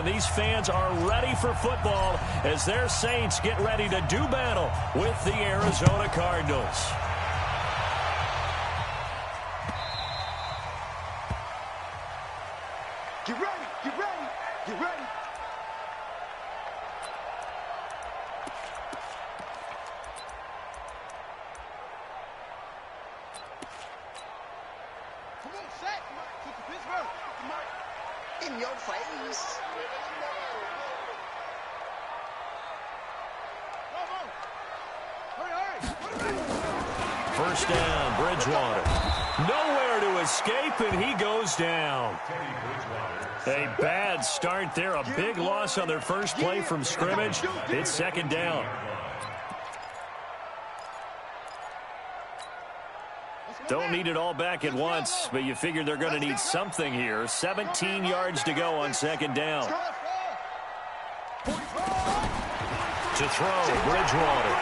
and these fans are ready for football as their Saints get ready to do battle with the Arizona Cardinals. Get ready, get ready, get ready. Come on, Shaq. Keep the Pittsburgh. In your face. First down, Bridgewater. Nowhere to escape, and he goes down. A bad start there. A big loss on their first play from scrimmage. It's second down. Don't need it all back at once, but you figure they're going to need something here. 17 yards to go on second down. To throw, Bridgewater.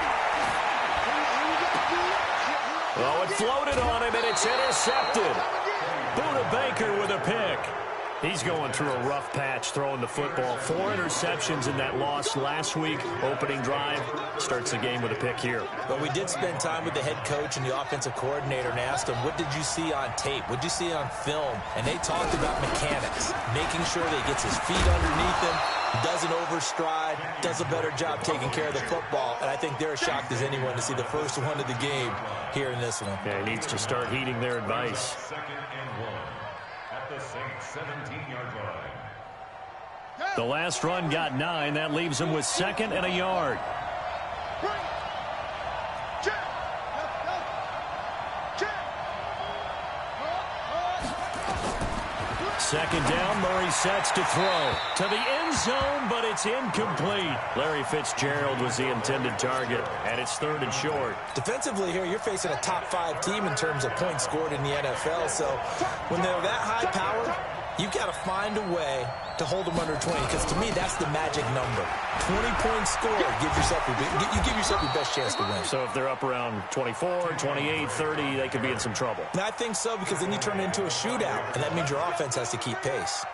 Oh, it floated on him, and it's intercepted. Buda Baker with a pick. He's going through a rough patch throwing the football. 4 interceptions in that loss last week. Opening drive starts the game with a pick here. But we did spend time with the head coach and the offensive coordinator and asked him, what did you see on tape? What did you see on film? And they talked about mechanics, making sure that he gets his feet underneath him, doesn't overstride, does a better job taking care of the football. And I think they're as shocked as anyone to see the first one of the game here in this one. Yeah, he needs to start heeding their advice. The last run got 9. That leaves him with second and a yard. Second down, Murray sets to throw. To the end zone, but it's incomplete. Larry Fitzgerald was the intended target, and it's third and short. Defensively here, you're facing a top-5 team in terms of points scored in the NFL, so when they're that high-powered, you've got to find a way to hold them under 20, because to me, that's the magic number. 20 points scored, you give yourself your best chance to win. So if they're up around 24, 28, 30, they could be in some trouble. And I think so, because then you turn it into a shootout, and that means your offense has to keep pace.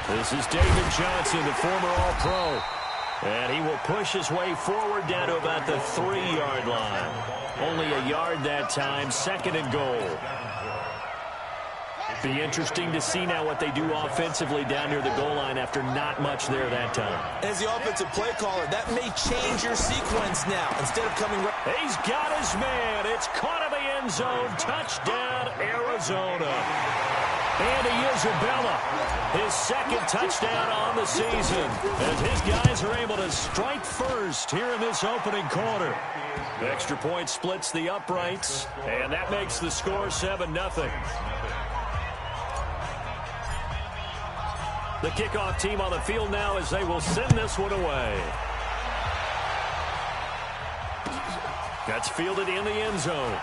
This is David Johnson, the former All-Pro. And he will push his way forward down to about the 3-yard line. Only a yard that time, second and goal. Be interesting to see now what they do offensively down near the goal line after not much there that time. As the offensive play caller, that may change your sequence now. Instead of coming right... He's got his man. It's caught in the end zone. Touchdown, Arizona. Andy Isabella, his second touchdown on the season, as his guys are able to strike first here in this opening quarter. The extra point splits the uprights, and that makes the score 7-0. The kickoff team on the field now as they will send this one away. That's fielded in the end zone.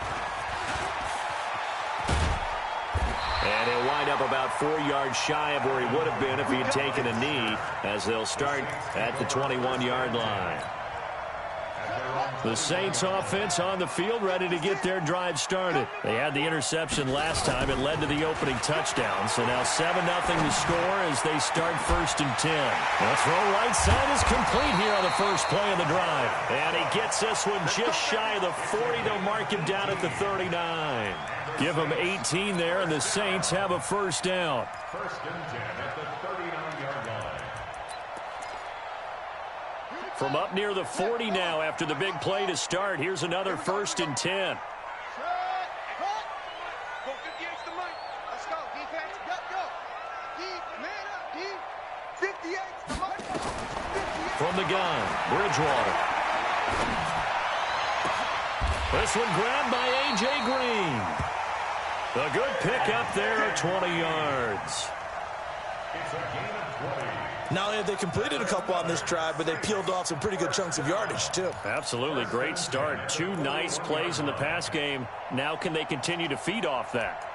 And he'll wind up about 4 yards shy of where he would have been if he had taken a knee, as they'll start at the 21-yard line. The Saints offense on the field ready to get their drive started. They had the interception last time. It led to the opening touchdown. So now 7-0 to score as they start first and 10. The throw right side is complete here on the first play of the drive. And he gets this one just shy of the 40. They'll mark him down at the 39. Give them 18 there, and the Saints have a first down. First and 10 at the 39-yard line. From up near the 40 now after the big play to start, here's another first and 10. From the gun, Bridgewater. This one grabbed by A.J. Green. A good pickup there, 20 yards. It's a gain of 20. Not only have they completed a couple on this drive, but they peeled off some pretty good chunks of yardage, too. Absolutely. Great start. 2 nice plays in the pass game. Now can they continue to feed off that?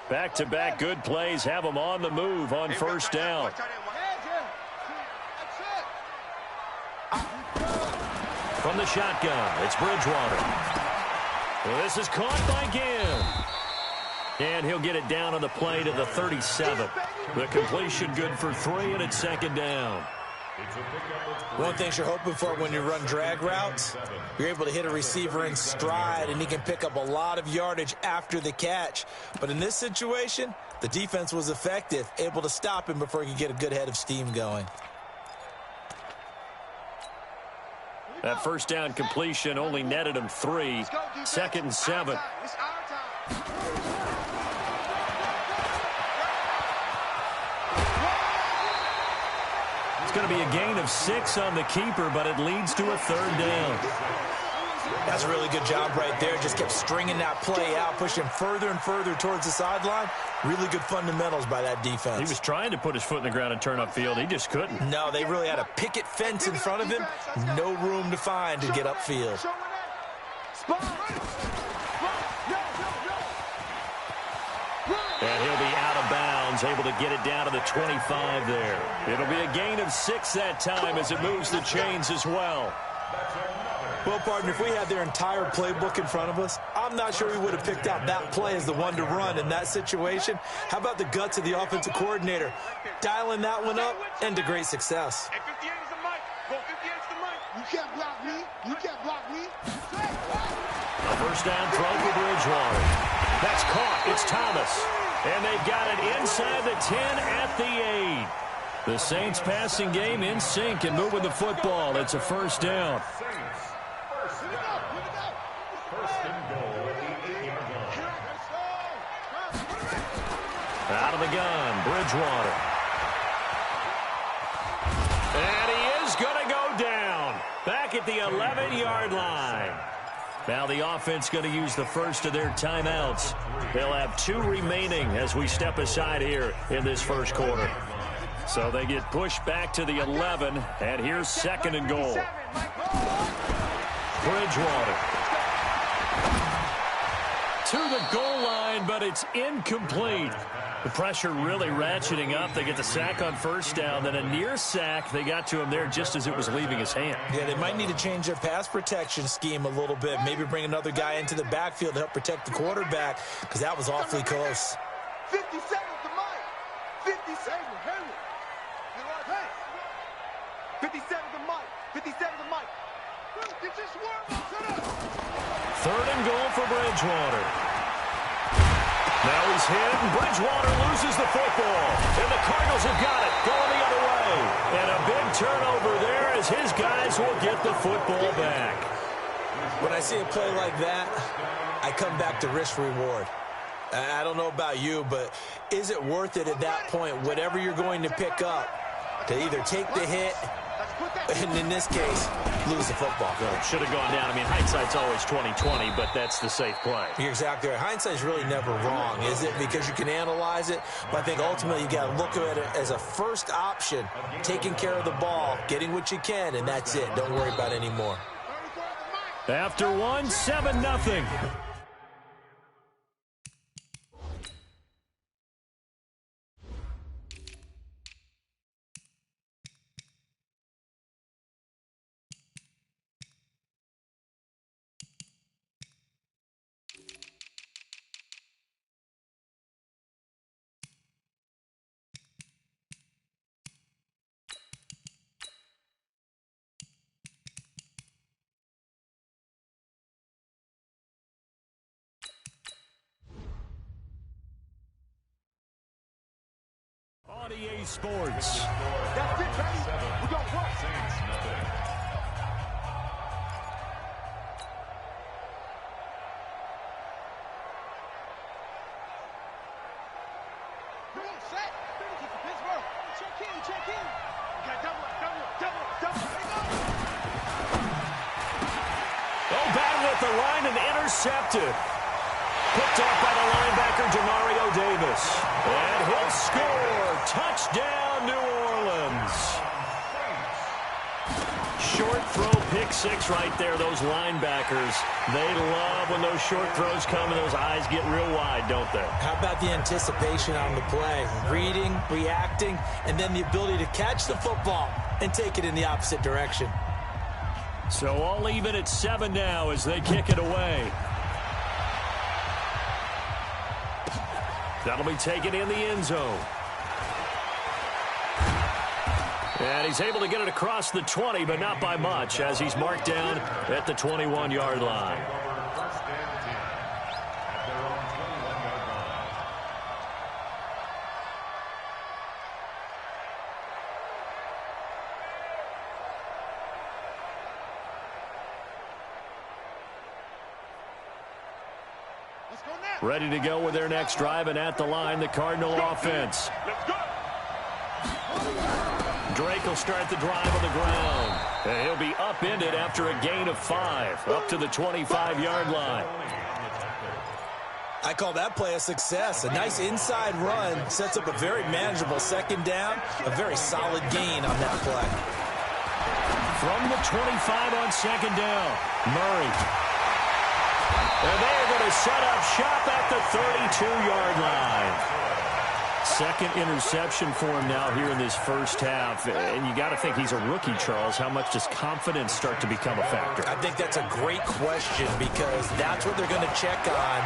Back-to-back good plays have them on the move on first down. From the shotgun, it's Bridgewater. Well, this is caught by Ginn. And he'll get it down on the play to the 37. The completion good for 3, and it's second down. One thing you're hoping for when you run drag routes, you're able to hit a receiver in stride, and he can pick up a lot of yardage after the catch. But in this situation, the defense was effective, able to stop him before he could get a good head of steam going. That first down completion only netted him 3. Second and 7. It's going to be a gain of 6 on the keeper, but it leads to a third down. That's a really good job right there. Just kept stringing that play out, pushing further and further towards the sideline. Really good fundamentals by that defense. He was trying to put his foot in the ground and turn upfield. He just couldn't. No, they really had a picket fence in front of him. No room to find to get upfield. And he'll be out of bounds, able to get it down to the 25 there. It'll be a gain of 6 that time as it moves the chains as well. Well, partner, if we had their entire playbook in front of us, I'm not sure we would have picked out that play as the one to run in that situation. How about the guts of the offensive coordinator? Dialing that one up and to great success. You can't block me. You can't block me. A first down throw for Bridgewater. That's caught. It's Thomas. And they've got it inside the 10 at the 8. The Saints passing game in sync and moving the football. It's a first down. Out of the gun, Bridgewater. And he is going to go down. Back at the 11-yard line. Now the offense going to use the first of their timeouts. They'll have 2 remaining as we step aside here in this first quarter. So they get pushed back to the 11, and here's second and goal. Bridgewater. To the goal line, but it's incomplete. The pressure really ratcheting up. They get the sack on first down, then a near sack. They got to him there just as it was leaving his hand. Yeah, they might need to change their pass protection scheme a little bit. Maybe bring another guy into the backfield to help protect the quarterback, because that was awfully close. 57 to Mike. 57 to Henry. 57 to Mike. 57 to Mike. Get this work. Third and goal for Bridgewater. Now he's hit, and Bridgewater loses the football. And the Cardinals have got it, going the other way. And a big turnover there as his guys will get the football back. When I see a play like that, I come back to risk-reward. I don't know about you, but is it worth it at that point, whatever you're going to pick up, to either take the hit, and in this case, lose the football? Well, should have gone down. I mean, hindsight's always 20/20, but that's the safe play. You're exactly right. Hindsight's really never wrong, is it? Because you can analyze it, but I think ultimately you got to look at it as a first option, taking care of the ball, getting what you can, and that's it. Don't worry about any more. After one, 7-0. EA Sports. That's it, baby. We gon' work. Saints nothing. Come on, set. Pittsburgh. Check in. We got double. Oh, battle at the line and intercepted. Picked off by the linebacker, Demario Davis. And he'll score. Touchdown, New Orleans. Short throw, pick 6 right there. Those linebackers, they love when those short throws come and those eyes get real wide, don't they? How about the anticipation on the play? Reading, reacting, and then the ability to catch the football and take it in the opposite direction. So all even at 7 now as they kick it away. That'll be taken in the end zone. And he's able to get it across the 20, but not by much, as he's marked down at the 21-yard line. Ready to go with their next drive, and at the line, the Cardinal offense. Drake will start the drive on the ground. And he'll be upended after a gain of 5, up to the 25-yard line. I call that play a success. A nice inside run sets up a very manageable second down, a very solid gain on that play. From the 25 on second down, Murray. And they're going to set up shop at the 32-yard line. Second interception for him now here in this first half. And you got to think he's a rookie, Charles. How much does confidence start to become a factor? I think that's a great question because that's what they're going to check on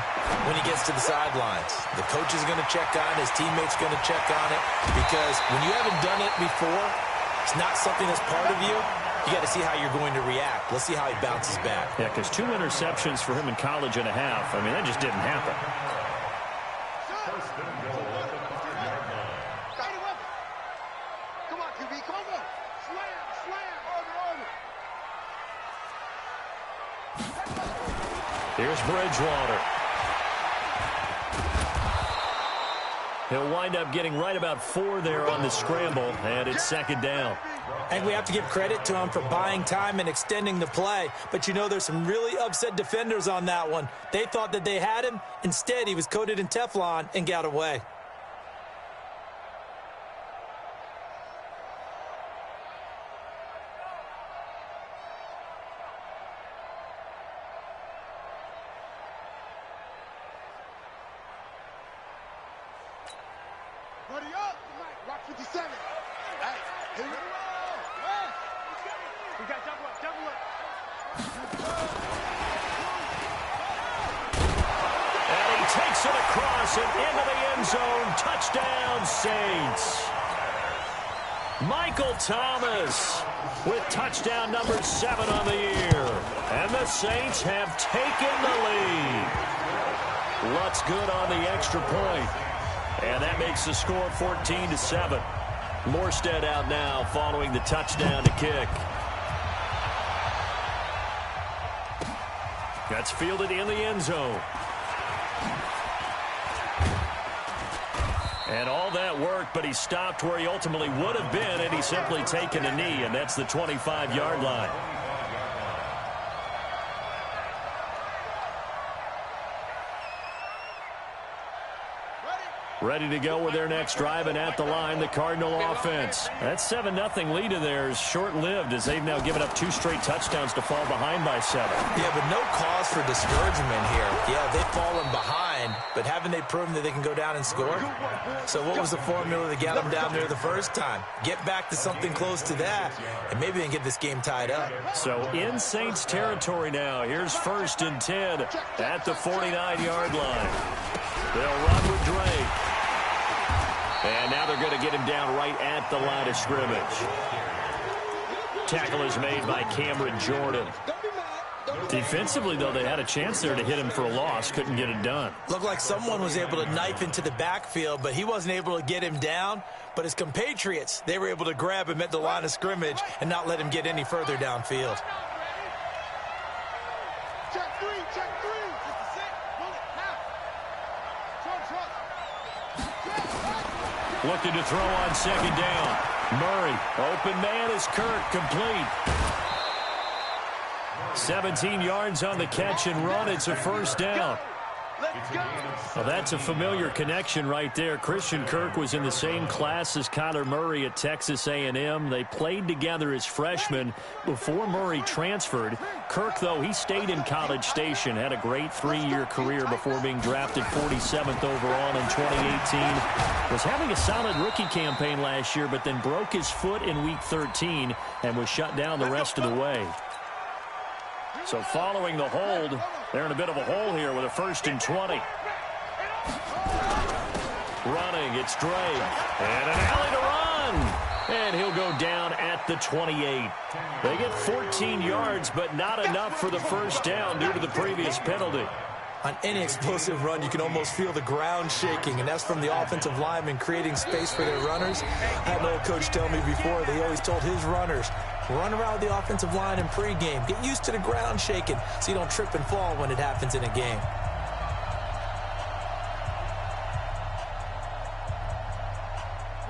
when he gets to the sidelines. The coach is going to check on it. His teammates going to check on it. Because when you haven't done it before, it's not something that's part of you. You got to see how you're going to react. Let's see how he bounces back. Yeah, because 2 interceptions for him in college and a half. I mean, that just didn't happen. Come on, QB, come on. Slam. Here's Bridgewater. He'll wind up getting right about 4 there on the scramble, and it's second down. And we have to give credit to him for buying time and extending the play. But, you know, there's some really upset defenders on that one. They thought that they had him. Instead, he was coated in Teflon and got away. Buddy up. Rock 57. Hey, here we go. We got double up, double up. And he takes it across and into the end zone. Touchdown, Saints. Michael Thomas with touchdown number 7 on the year. And the Saints have taken the lead. Lutz good on the extra point. And that makes the score 14-7. Morstead out now following the touchdown to kick. That's fielded in the end zone. And all that worked, but he stopped where he ultimately would have been, and he's simply taken a knee, and that's the 25-yard line. Ready to go with their next drive, and at the line, the Cardinal offense. That 7-0 lead of theirs short-lived as they've now given up 2 straight touchdowns to fall behind by 7. Yeah, but no cause for discouragement here. Yeah, they've fallen behind, but haven't they proven that they can go down and score? So what was the formula that got them down there the first time? Get back to something close to that, and maybe they can get this game tied up. So in Saints territory now. Here's 1st and 10 at the 49-yard line. They'll run with Drake. And now they're going to get him down right at the line of scrimmage. Tackle is made by Cameron Jordan. Defensively, though, they had a chance there to hit him for a loss. Couldn't get it done. Looked like someone was able to knife into the backfield, but he wasn't able to get him down. But his compatriots, they were able to grab him at the line of scrimmage and not let him get any further downfield. Check 3, check 3. This is it. Bullet, now. Trust. Looking to throw on second down. Murray, open man is Kirk, complete. 17 yards on the catch and run. It's a first down. Well, that's a familiar connection right there. Christian Kirk was in the same class as Kyler Murray at Texas A&M. They played together as freshmen before Murray transferred. Kirk, though, he stayed in College Station, had a great 3-year career before being drafted 47th overall in 2018. Was having a solid rookie campaign last year, but then broke his foot in Week 13 and was shut down the rest of the way. So following the hold, they're in a bit of a hole here with a 1st and 20. Running, it's Drake. And an alley to run. And he'll go down at the 28. They get 14 yards, but not enough for the first down due to the previous penalty. On any explosive run, you can almost feel the ground shaking, and that's from the offensive linemen creating space for their runners. I had an old coach tell me before, they always told his runners, run around the offensive line in pregame. Get used to the ground shaking so you don't trip and fall when it happens in a game.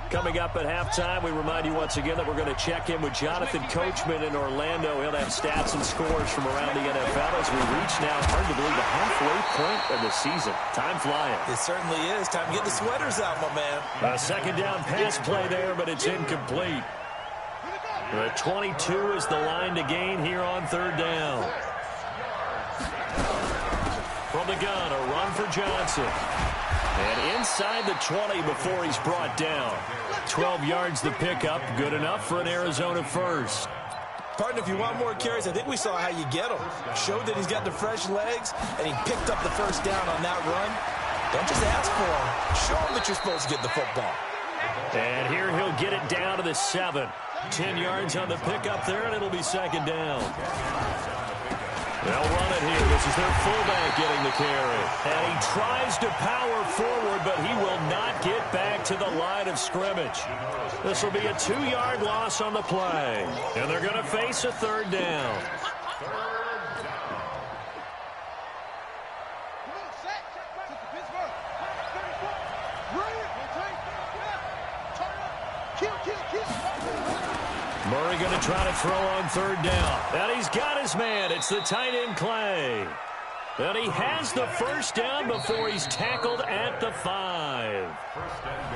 Coming up at halftime, we remind you once again that we're going to check in with Jonathan Coachman in Orlando. He'll have stats and scores from around the NFL as we reach now, hard to believe, the halfway point of the season. Time flying. It certainly is. Time to get the sweaters out, my man. A 2nd down pass play there, but it's incomplete. The 22 is the line to gain here on 3rd down. From the gun, a run for Johnson. And inside the 20 before he's brought down. 12 yards the pickup, good enough for an Arizona 1st. Partner, if you want more carries, I think we saw how you get him. Showed that he's got the fresh legs, and he picked up the 1st down on that run. Don't just ask for him. Show him that you're supposed to get the football. And here he'll get it down to the 7. 10 yards on the pickup there, and it'll be 2nd down. They'll run it here. This is their fullback getting the carry. And he tries to power forward, but he will not get back to the line of scrimmage. This will be a 2-yard loss on the play. And they're going to face a 3rd down. Murray going to try to throw on 3rd down. And he's got his man. It's the tight end, Clay. And he has the 1st down before he's tackled at the 5.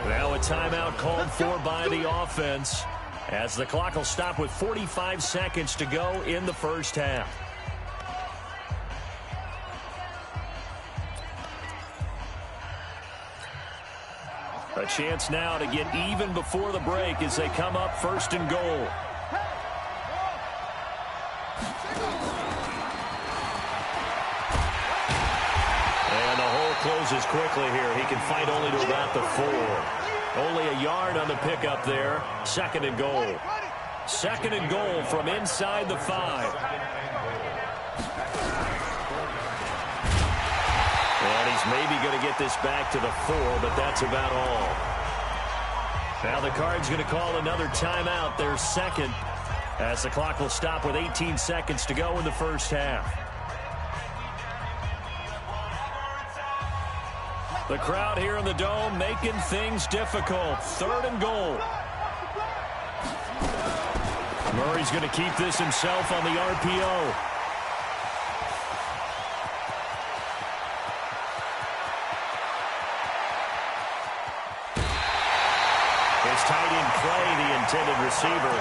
Now a timeout called for by the offense as the clock will stop with 45 seconds to go in the 1st half. A chance now to get even before the break as they come up 1st and goal. And the hole closes quickly here. He can fight only to about the 4. Only a yard on the pickup there. 2nd and goal. 2nd and goal from inside the 5. And he's maybe going to get this back to the 4, but that's about all. Now the Cards going to call another timeout, their 2nd, as the clock will stop with 18 seconds to go in the 1st half. The crowd here in the Dome making things difficult. 3rd and goal. Murray's going to keep this himself on the RPO. It's tight end Clay, the intended receiver.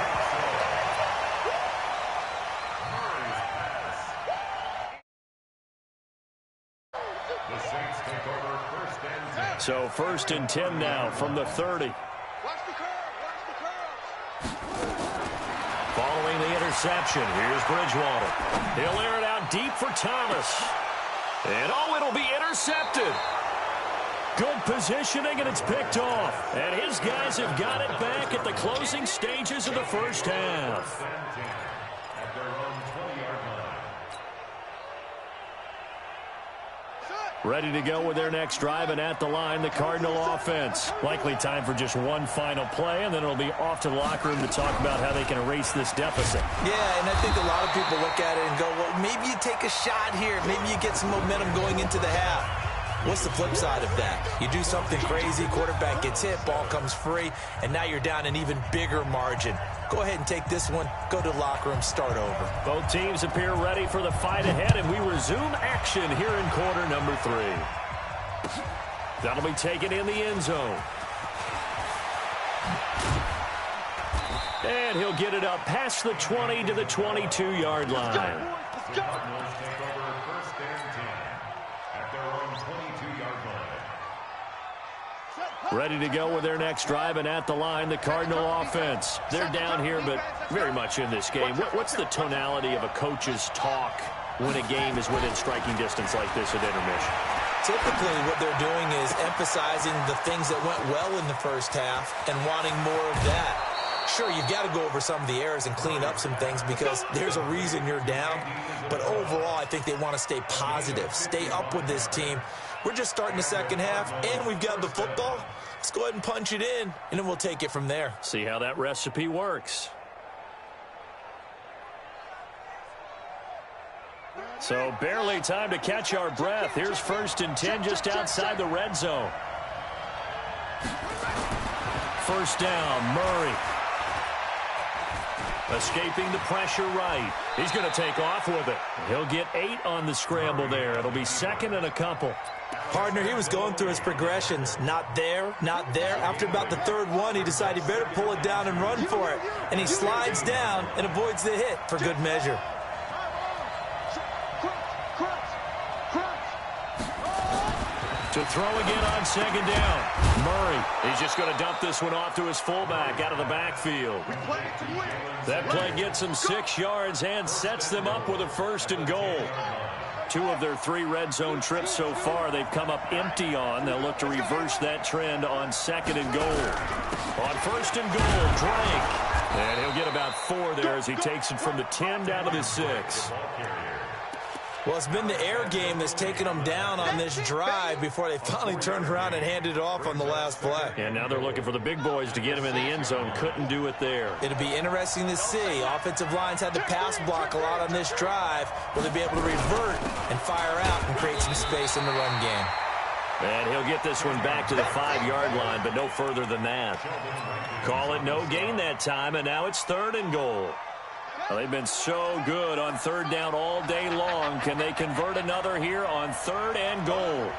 So 1st and 10 now from the 30. Following the interception, here's Bridgewater. He'll air it out deep for Thomas. And it'll be intercepted. Good positioning, and it's picked off. And his guys have got it back at the closing stages of the 1st half. Ready to go with their next drive, and at the line, the Cardinal offense. Likely time for just one final play, and then it'll be off to the locker room to talk about how they can erase this deficit. Yeah, and I think a lot of people look at it and go, well, maybe you take a shot here. Maybe you get some momentum going into the half. What's the flip side of that? You do something crazy, quarterback gets hit, ball comes free, and now you're down an even bigger margin. Go ahead and take this one, go to the locker room, start over. Both teams appear ready for the fight ahead, and we resume action here in quarter number 3. That'll be taken in the end zone. And he'll get it up past the 20 to the 22-yard line. Ready to go with their next drive, and at the line, the Cardinal offense. They're down here, but very much in this game. What's the tonality of a coach's talk when a game is within striking distance like this at intermission? Typically, what they're doing is emphasizing the things that went well in the first half and wanting more of that. Sure, you've got to go over some of the errors and clean up some things because there's a reason you're down. But overall, I think they want to stay positive, stay up with this team. We're just starting the second half, and we've got the football. Let's go ahead and punch it in, and then we'll take it from there. See how that recipe works. So barely time to catch our breath. Here's 1st and 10 just outside the red zone. First down, Murray. Escaping the pressure right. He's going to take off with it. He'll get 8 on the scramble there. It'll be 2nd and a couple. Partner, he was going through his progressions. Not there, not there. After about the 3rd one, he decided he better pull it down and run for it. And he slides down and avoids the hit for good measure. To throw again on 2nd down. Murray, he's just going to dump this one off to his fullback out of the backfield. That play gets him 6 yards and sets them up with a 1st and goal. 2 of their 3 red zone trips so far they've come up empty on. They'll look to reverse that trend on 2nd and goal. On 1st and goal, Drake. And he'll get about 4 there as he takes it from the 10 down to the 6. Well, it's been the air game that's taken them down on this drive before they finally turned around and handed it off on the last play. And now they're looking for the big boys to get him in the end zone. Couldn't do it there. It'll be interesting to see. Offensive lines had to pass block a lot on this drive. Will they be able to revert and fire out and create some space in the run game? And he'll get this one back to the 5-yard line, but no further than that. Call it no gain that time, and now it's 3rd and goal. Well, they've been so good on 3rd down all day long. Can they convert another here on 3rd and goal?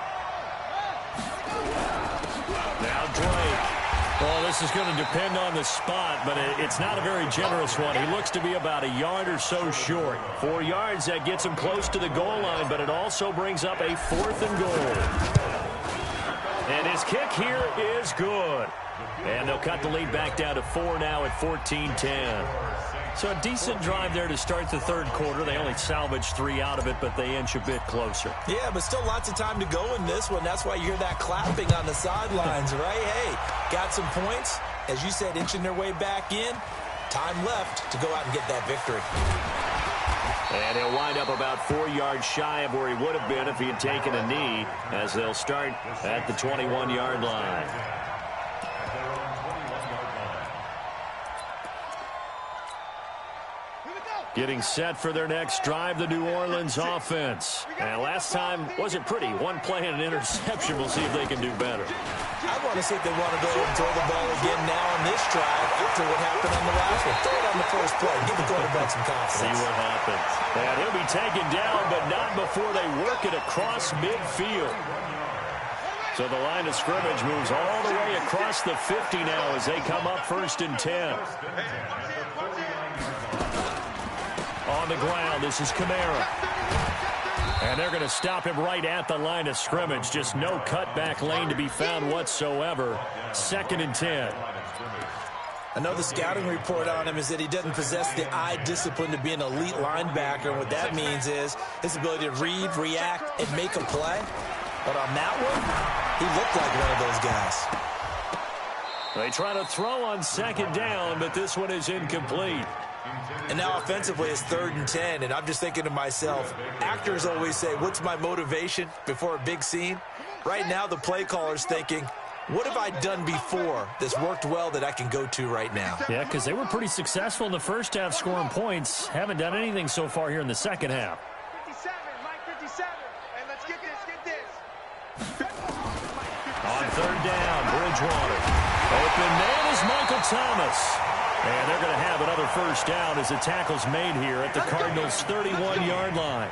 Now Drake. Well, this is going to depend on the spot, but it's not a very generous one. He looks to be about a yard or so short. 4 yards, that gets him close to the goal line, but it also brings up a 4th and goal. And his kick here is good. And they'll cut the lead back down to 4 now at 14-10. So a decent drive there to start the 3rd quarter. They only salvaged 3 out of it, but they inch a bit closer. Yeah, but still lots of time to go in this one. That's why you hear that clapping on the sidelines, right? Hey, got some points. As you said, inching their way back in. Time left to go out and get that victory. And he'll wind up about 4 yards shy of where he would have been if he had taken a knee, as they'll start at the 21-yard line. Getting set for their next drive, the New Orleans offense. And last time wasn't pretty. 1 play and an interception. We'll see if they can do better. I want to see if they want to go and throw the ball again now on this drive after what happened on the last one. Throw it on the first play. Give the quarterback some confidence. See what happens. And he'll be taken down, but not before they work it across midfield. So the line of scrimmage moves all the way across the 50 now as they come up 1st and 10. On the ground, this is Kamara. And they're going to stop him right at the line of scrimmage. Just no cutback lane to be found whatsoever. 2nd and 10. I know the scouting report on him is that he doesn't possess the eye discipline to be an elite linebacker. And what that means is his ability to read, react, and make a play. But on that one, he looked like one of those guys. They try to throw on 2nd down, but this one is incomplete. And now offensively it's 3rd and 10, and I'm just thinking to myself, actors always say, what's my motivation before a big scene? Right now the play caller's thinking, what have I done before that's worked well that I can go to right now? Yeah, because they were pretty successful in the first half scoring points. Haven't done anything so far here in the second half. 57, Mike 57, and let's get this. On 3rd down, Bridgewater. Open man is Michael Thomas. And they're going to have another 1st down as the tackle's made here at the Cardinals' 31-yard line.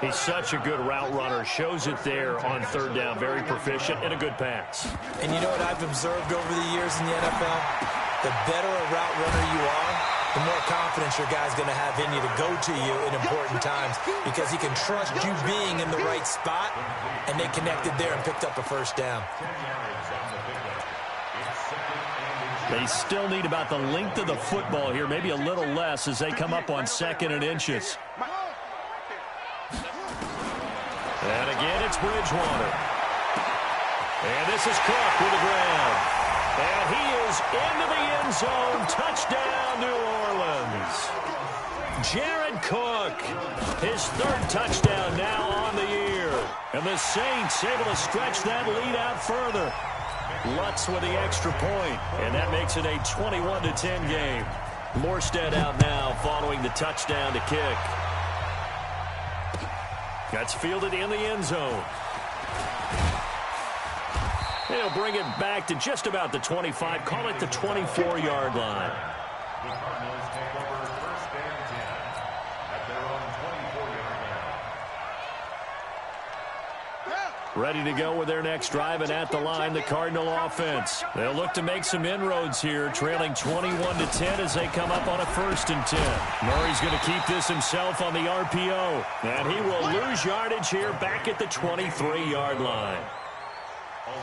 He's such a good route runner. Shows it there on 3rd down. Very proficient and a good pass. And you know what I've observed over the years in the NFL? The better a route runner you are, the more confidence your guy's going to have in you to go to you in important times because he can trust you being in the right spot, and they connected there and picked up a 1st down. They still need about the length of the football here, maybe a little less as they come up on 2nd and inches. And again, it's Bridgewater. And this is Cook with the grab. And he is into the end zone. Touchdown, New Orleans. Jared Cook, his 3rd touchdown now on the year. And the Saints able to stretch that lead out further. Lutz with the extra point, and that makes it a 21-10 game. Morstead out now following the touchdown to kick. That's fielded in the end zone. He'll bring it back to just about the 25, call it the 24-yard line. The Cardinals take over 1st and 10 at their own 24-yard line. Ready to go with their next drive, and at the line, the Cardinal offense. They'll look to make some inroads here, trailing 21-10 as they come up on a 1st and 10. Murray's going to keep this himself on the RPO, and he will lose yardage here back at the 23-yard line.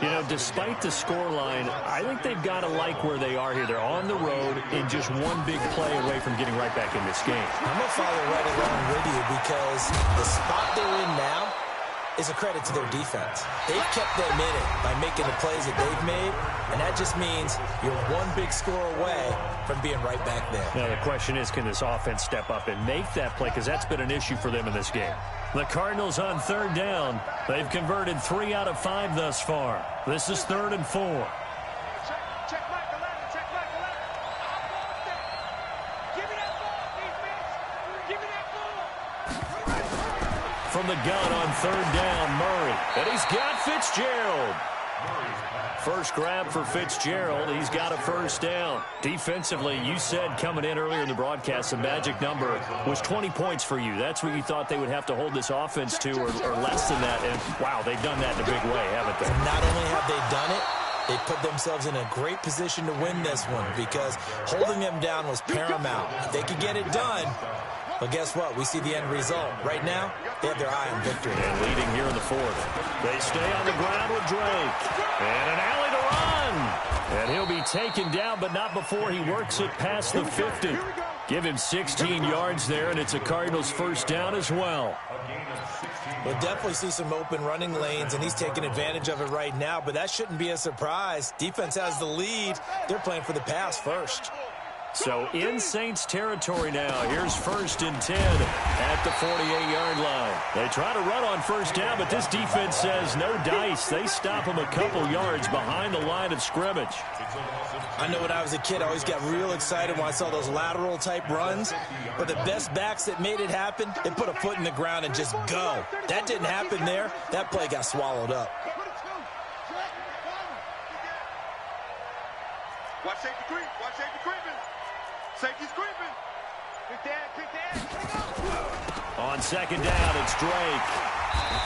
You know, despite the scoreline, I think they've got to like where they are here. They're on the road and just one big play away from getting right back in this game. I'm going to follow right along with you because the spot they're in now is a credit to their defense. They've kept them in it by making the plays that they've made, and that just means you're one big score away from being right back there. Now, the question is, can this offense step up and make that play? Because that's been an issue for them in this game. The Cardinals on 3rd down. They've converted 3 out of 5 thus far. This is 3rd and 4. Check Michael Allen. Check Michael Allen. Give me that ball, defense. Give me that ball. From the gun on 3rd down, Murray. And he's got Fitzgerald. First grab for Fitzgerald. He's got a 1st down. Defensively, you said coming in earlier in the broadcast, the magic number was 20 points for you. That's what you thought they would have to hold this offense to, or less than that. And, wow, they've done that in a big way, haven't they? Not only have they done it, they put themselves in a great position to win this one because holding them down was paramount. If they could get it done, but guess what? We see the end result. Right now, they have their eye on victory. And leading here in the 4th. They stay on the ground with Drake. And an alley to run. And he'll be taken down, but not before he works it past the 50. Give him 16 yards there, and it's a Cardinals 1st down as well. We'll definitely see some open running lanes, and he's taking advantage of it right now, but that shouldn't be a surprise. Defense has the lead. They're playing for the pass first. So in Saints territory now. Here's 1st and 10 at the 48-yard line. They try to run on 1st down, but this defense says no dice. They stop them a couple yards behind the line of scrimmage. I know when I was a kid, I always got real excited when I saw those lateral type runs. But the best backs that made it happen, they put a foot in the ground and just go. That didn't happen there. That play got swallowed up. Watch safety creep. Watch safety creeping. Safety's creeping. Kick that. On 2nd down, it's Drake.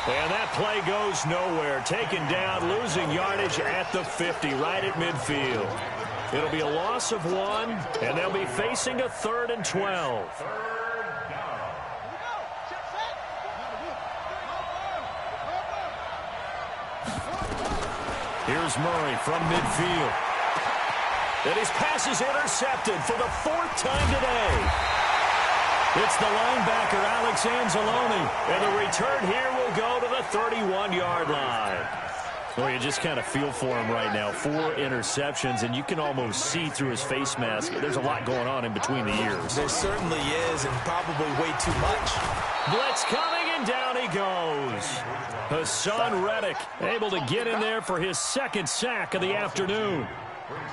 And that play goes nowhere. Taken down, losing yardage at the 50, right at midfield. It'll be a loss of 1, and they'll be facing a 3rd and 12. Here's Murray from midfield. And his pass is intercepted for the 4th time today. It's the linebacker, Alex Anzalone. And the return here will go to the 31-yard line. Well, you just kind of feel for him right now. 4 interceptions, and you can almost see through his face mask. There's a lot going on in between the ears. There certainly is, and probably way too much. Blitz coming, and down he goes. Hassan Reddick able to get in there for his 2nd sack of the afternoon.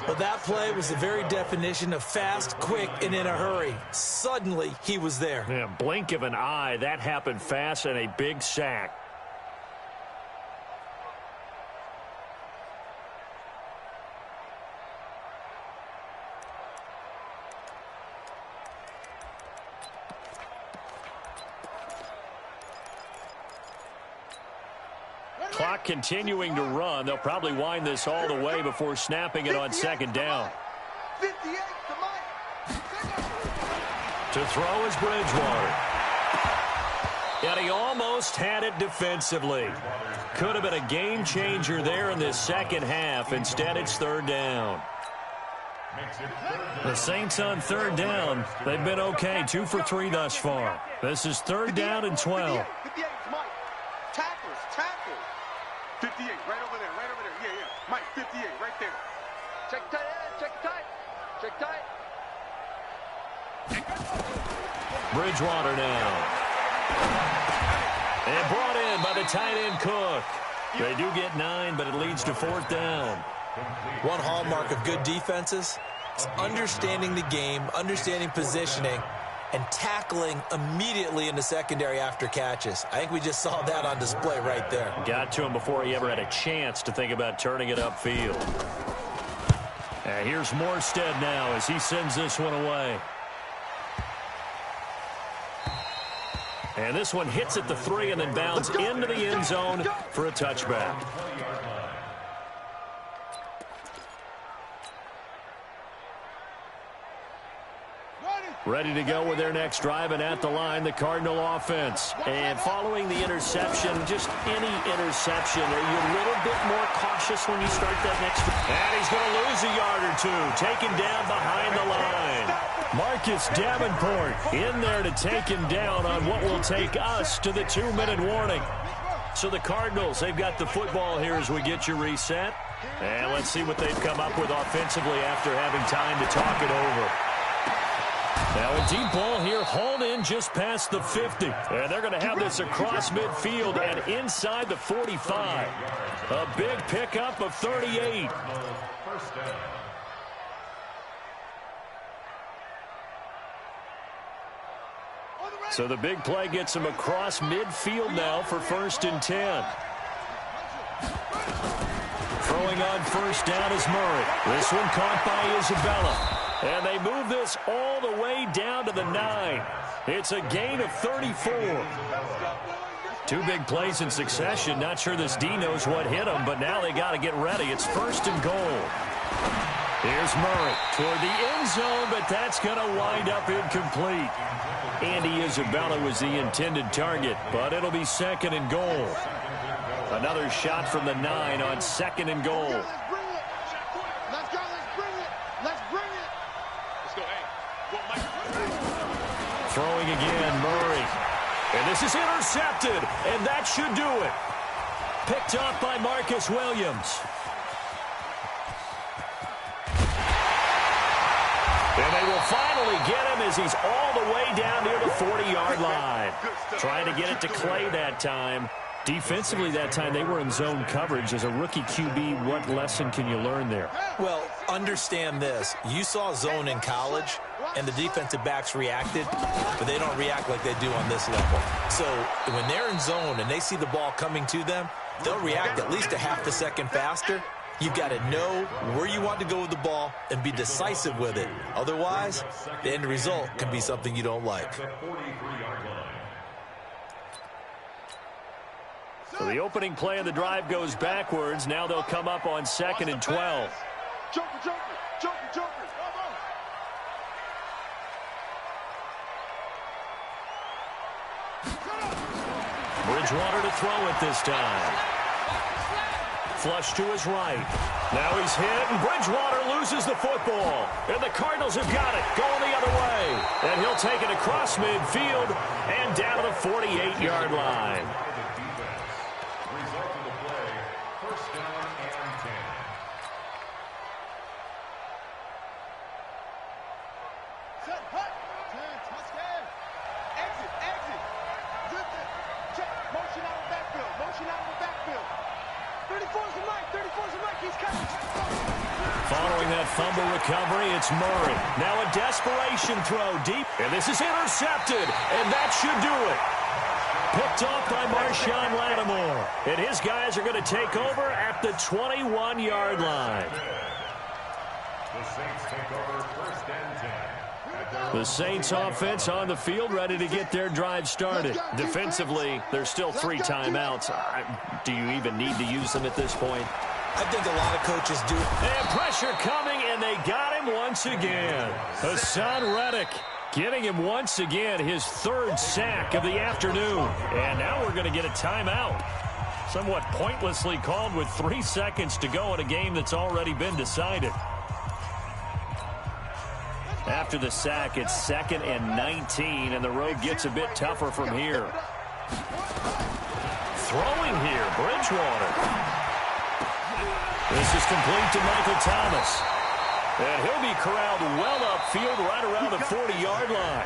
But that play was the very definition of fast, quick, and in a hurry. Suddenly, he was there. Yeah, blink of an eye. That happened fast, and a big sack. Clock continuing to run. They'll probably wind this all the way before snapping it on 2nd down. 58 To throw is Bridgewater. And he almost had it defensively. Could have been a game changer there in this 2nd half. Instead, it's 3rd down. The Saints on third down. They've been okay, 2 for 3 thus far. This is third down and 12. 58, Mike. Tackles. 58, right over there. Yeah. Mike, 58, right there. Check tight end, check tight. Bridgewater now. And brought in by the tight end Cook. They do get 9, but it leads to fourth down. One hallmark of good defenses is understanding the game, understanding positioning, and tackling immediately in the secondary after catches. I think we just saw that on display right there. Got to him before he ever had a chance to think about turning it upfield. And here's Morstead now as he sends this one away. And this one hits at the 3 and then bounds into the end zone for a touchback. Ready to go with their next drive, and at the line, the Cardinal offense. And following the interception, just any interception, are you a little bit more cautious when you start that next drive? And he's going to lose a yard or two, taken down behind the line. Marcus Davenport in there to take him down on what will take us to the 2-minute warning. So the Cardinals, they've got the football here as we get you reset. And let's see what they've come up with offensively after having time to talk it over. Now a deep ball here, hauled in just past the 50. And they're going to have this across midfield and inside the 45. A big pickup of 38. So the big play gets him across midfield now for 1st and 10. Throwing on first down is Murray. This one caught by Isabella. And they move this all the way down to the 9. It's a gain of 34. 2 big plays in succession. Not sure this D knows what hit him, but now they got to get ready. It's 1st and goal. Here's Murray toward the end zone, but that's going to wind up incomplete. Andy Isabella was the intended target, but it'll be 2nd and goal. Another shot from the 9 on 2nd and goal. Throwing again, Murray. And this is intercepted, and that should do it. Picked up by Marcus Williams. And they will finally get him as he's all the way down near the 40-yard line. Trying to get it to Clay that time. Defensively that time, they were in zone coverage. As a rookie QB, what lesson can you learn there? Well, understand this. You saw zone in college, and the defensive backs reacted, but they don't react like they do on this level. So when they're in zone and they see the ball coming to them, they'll react at least a half a second faster. You've got to know where you want to go with the ball and be decisive with it. Otherwise, the end result can be something you don't like. So the opening play of the drive goes backwards. Now they'll come up on 2nd and 12. Joker. Bridgewater to throw it this time. Flush to his right. Now he's hit, and Bridgewater loses the football. And the Cardinals have got it, going the other way. And he'll take it across midfield and down to the 48-yard line. Following that fumble recovery, it's Murray. Now a desperation throw deep, and this is intercepted, and that should do it. Picked off by Marshawn Lattimore, and his guys are going to take over at the 21-yard line. The Saints take over 1st and 10. The Saints offense on the field, ready to get their drive started. Defensively, there's still 3 timeouts. Do you even need to use them at this point? I think a lot of coaches do. And pressure coming, and they got him once again. Hassan Reddick getting him once again, his 3rd sack of the afternoon. And now we're going to get a timeout. Somewhat pointlessly called with 3 seconds to go in a game that's already been decided. after the sack. It's 2nd and 19, and the road gets a bit tougher from here. Throwing here, Bridgewater. This is complete to Michael Thomas. And he'll be corralled well upfield right around the 40-yard line.